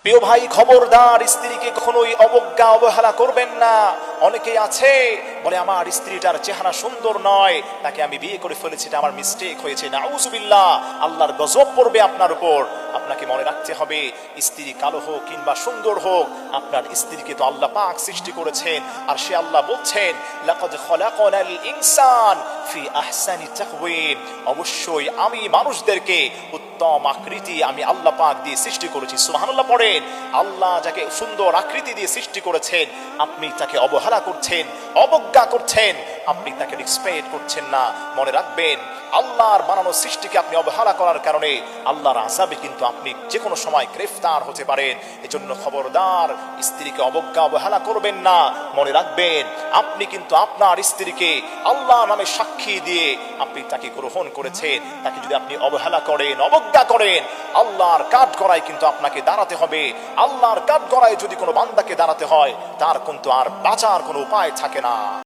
প্রিয় ভাই, খবরদার, স্ত্রীকে কখনোই অবজ্ঞা অবহেলা করবেন না। অনেকেই আছে বলে আমার স্ত্রীটার চেহারা সুন্দর নয়, তাকে আমি বিয়ে করে ফেলেছি, এটা আমার মিস্টেক হয়েছে। নাউজুবিল্লাহ, আল্লাহর গজব পড়বে আপনার উপর। আপনাকে মনে রাখতে হবে, স্ত্রী কালো হোক কিংবা সুন্দর হোক, আপনার স্ত্রীকে তো আল্লাহ পাক সৃষ্টি করেছেন। আর সে আল্লাহ বলছেন, লাকাদ খলাকনাল ইনসান ফি আহসানি তাকওয়িম, অবশ্যই আমি মানুষদেরকে উত্তম আকৃতি আমি আল্লাহ পাক দিয়ে সৃষ্টি করেছি। সুবহানাল্লাহ পড়েন। আল্লাহ যাকে সুন্দর আকৃতি দিয়ে সৃষ্টি করেছেন, আপনি তাকে অবহেলা করছেন, অবজ্ঞা করছেন, আপনি তাকে রেসপেক্ট করছেন না। মনে রাখবেন, আল্লাহর বানানো সৃষ্টিকে আপনি অবহেলা করার কারণে আল্লাহর আযাবে কিন্তু আপনি যে কোনো সময় গ্রেফতার হতে পারেন। এজন্য খবরদার, স্ত্রীকে অবজ্ঞা অবহেলা করবেন না। মনে রাখবেন, আপনি কিন্তু আপনার স্ত্রীকে আল্লাহ নামে সাক্ষী দিয়ে আপনি তাকে গ্রহণ করেছেন। তাকে যদি আপনি অবহেলা করেন, অবজ্ঞা করেন, আল্লাহর কাঠগড়ায় কিন্তু আপনাকে দাঁড়াতে হবে। আল্লাহর কাঠগড়ায় যদি কোনো বান্দাকে দাঁড়াতে হয়, তার কিন্তু আর বাঁচার কোনো উপায় থাকে না।